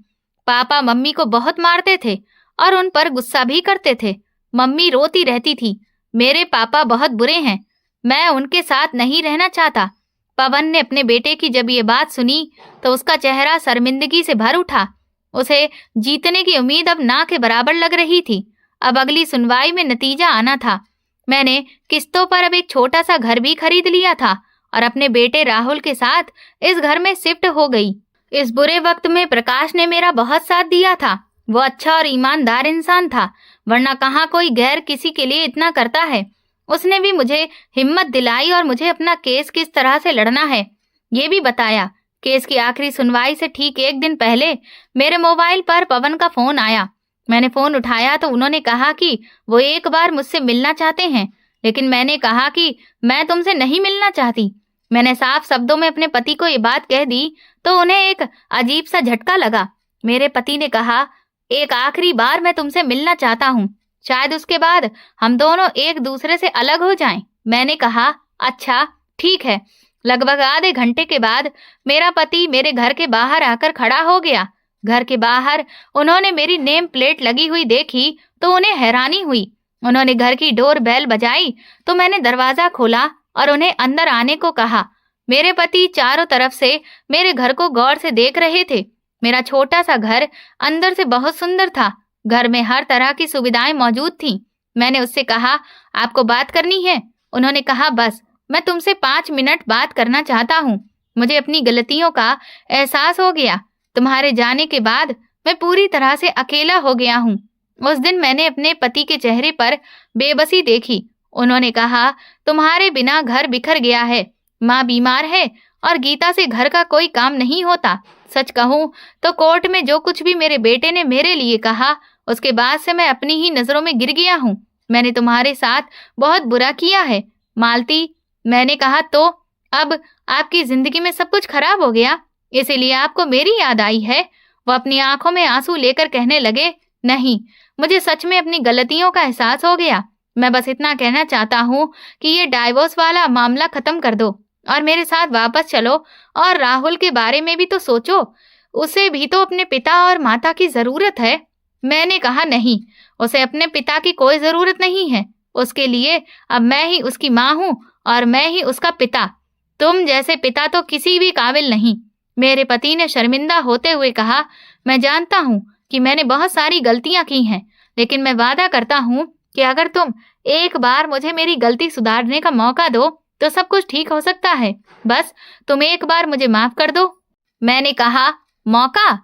पापा मम्मी को बहुत मारते थे और उन पर गुस्सा भी करते थे। मम्मी रोती रहती थी, मेरे पापा बहुत बुरे हैं, मैं उनके साथ नहीं रहना चाहता। पवन ने अपने बेटे की जब ये बात सुनी तो उसका चेहरा शर्मिंदगी से भर उठा। उसे जीतने की उम्मीद अब ना के बराबर लग रही थी। अब अगली सुनवाई में नतीजा आना था। मैंने किस्तों पर अब एक छोटा सा घर भी खरीद लिया था और अपने बेटे राहुल के साथ इस घर में शिफ्ट हो गई। इस बुरे वक्त में प्रकाश ने मेरा बहुत साथ दिया था। वो अच्छा और ईमानदार इंसान था, वरना कहाँ कोई गैर किसी के लिए इतना करता है। उसने भी मुझे हिम्मत दिलाई और मुझे अपना केस किस तरह से लड़ना है ये भी बताया। केस की आखिरी सुनवाई से ठीक एक दिन पहले मेरे मोबाइल पर पवन का फोन आया। मैंने फोन उठाया तो उन्होंने कहा कि वो एक बार मुझसे मिलना चाहते हैं, लेकिन मैंने कहा कि मैं तुमसे नहीं मिलना चाहती। मैंने साफ शब्दों में अपने पति को ये बात कह दी तो उन्हें एक अजीब सा झटका लगा। मेरे पति ने कहा, एक आखिरी बार मैं तुमसे मिलना चाहता हूँ, शायद उसके बाद हम दोनों एक दूसरे से अलग हो जाएं। मैंने कहा, अच्छा ठीक है। लगभग आधे घंटे के बाद मेरा पति मेरे घर के बाहर आकर खड़ा हो गया। घर के बाहर उन्होंने मेरी नेम प्लेट लगी हुई देखी तो उन्हें हैरानी हुई। उन्होंने घर की डोर बेल बजाई तो मैंने दरवाजा खोला और उन्हें अंदर आने को कहा। मेरे पति चारों तरफ से मेरे घर को गौर से देख रहे थे। मेरा छोटा सा घर अंदर से बहुत सुंदर था। घर में हर तरह की सुविधाएं मौजूद थीं। मैंने उससे कहा, आपको बात करनी है? उन्होंने कहा, बस मैं तुमसे 5 मिनट बात करना चाहता हूँ। मुझे अपनी गलतियों का एहसास हो गया। तुम्हारे जाने के बाद मैं पूरी तरह से अकेला हो गया हूँ। उस दिन मैंने अपने पति के चेहरे पर बेबसी देखी। उन्होंने कहा, तुम्हारे बिना घर बिखर गया है, माँ बीमार है और गीता से घर का कोई काम नहीं होता। सच कहूँ तो कोर्ट में जो कुछ भी मेरे बेटे ने मेरे लिए कहा, उसके बाद से मैं अपनी ही नजरों में गिर गया हूँ। मैंने तुम्हारे साथ बहुत बुरा किया है मालती। मैंने कहा, तो अब आपकी जिंदगी में सब कुछ खराब हो गया, इसीलिए आपको मेरी याद आई है? वो अपनी आंखों में आंसू लेकर कहने लगे, नहीं, मुझे सच में अपनी गलतियों का एहसास हो गया। मैं बस इतना कहना चाहता हूँ कि ये डाइवोर्स वाला मामला खत्म कर दो और मेरे साथ वापस चलो। और राहुल के बारे में भी तो सोचो, उसे भी तो अपने पिता और माता की जरूरत है। मैंने कहा नहीं, उसे अपने पिता की कोई जरूरत नहीं है। उसके लिए अब मैं ही उसकी माँ हूँ और मैं ही उसका पिता। तुम जैसे पिता तो किसी भी काबिल नहीं। मेरे पति ने शर्मिंदा होते हुए कहा, मैं जानता हूँ कि मैंने बहुत सारी गलतियां की हैं, लेकिन मैं वादा करता हूँ कि अगर तुम एक बार मुझे मेरी गलती सुधारने का मौका दो तो सब कुछ ठीक हो सकता है। बस तुम एक बार मुझे माफ कर दो। मैंने कहा, मौका?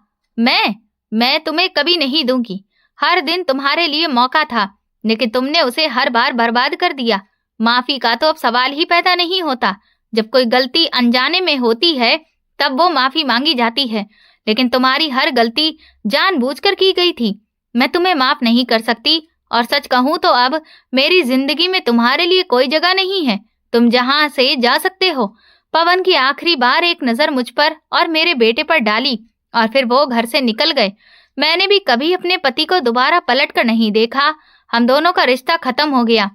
मैं तुम्हें कभी नहीं दूंगी। हर दिन तुम्हारे लिए मौका था, लेकिन तुमने उसे हर बार बर्बाद कर दिया। माफी का तो अब सवाल ही पैदा नहीं होता। जब कोई गलती अनजाने में होती है तब वो माफी मांगी जाती है, लेकिन तुम्हारी हर गलती जानबूझकर की गई थी। मैं तुम्हें माफ नहीं कर सकती और सच कहूँ तो अब मेरी जिंदगी में तुम्हारे लिए कोई जगह नहीं है। तुम जहाँ से जा सकते हो। पवन की आखिरी बार एक नजर मुझ पर और मेरे बेटे पर डाली और फिर वो घर से निकल गए। मैंने भी कभी अपने पति को दोबारा पलट कर नहीं देखा। हम दोनों का रिश्ता खत्म हो गया।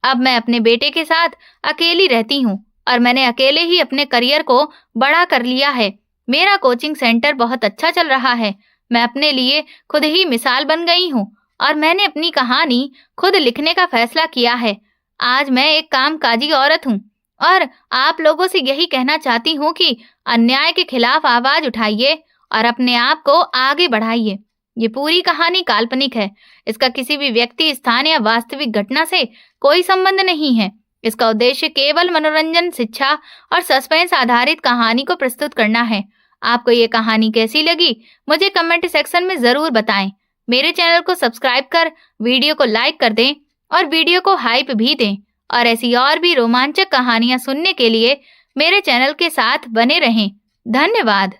अब मैं अपने बेटे के साथ अकेली रहती हूँ और मैंने अकेले ही अपने करियर को बड़ा कर लिया है। मेरा कोचिंग सेंटर बहुत अच्छा चल रहा है। मैं अपने लिए खुद ही मिसाल बन गई हूँ और मैंने अपनी कहानी खुद लिखने का फैसला किया है। आज मैं एक कामकाजी औरत हूँ और आप लोगों से यही कहना चाहती हूँ कि अन्याय के खिलाफ आवाज उठाइए और अपने आप को आगे बढ़ाइए। ये पूरी कहानी काल्पनिक है। इसका किसी भी व्यक्ति, स्थान या वास्तविक घटना से कोई संबंध नहीं है। इसका उद्देश्य केवल मनोरंजन, शिक्षा और सस्पेंस आधारित कहानी को प्रस्तुत करना है। आपको ये कहानी कैसी लगी मुझे कमेंट सेक्शन में जरूर बताएं। मेरे चैनल को सब्सक्राइब कर वीडियो को लाइक कर दें और वीडियो को हाइप भी दें। और ऐसी और भी रोमांचक कहानियां सुनने के लिए मेरे चैनल के साथ बने रहें। धन्यवाद।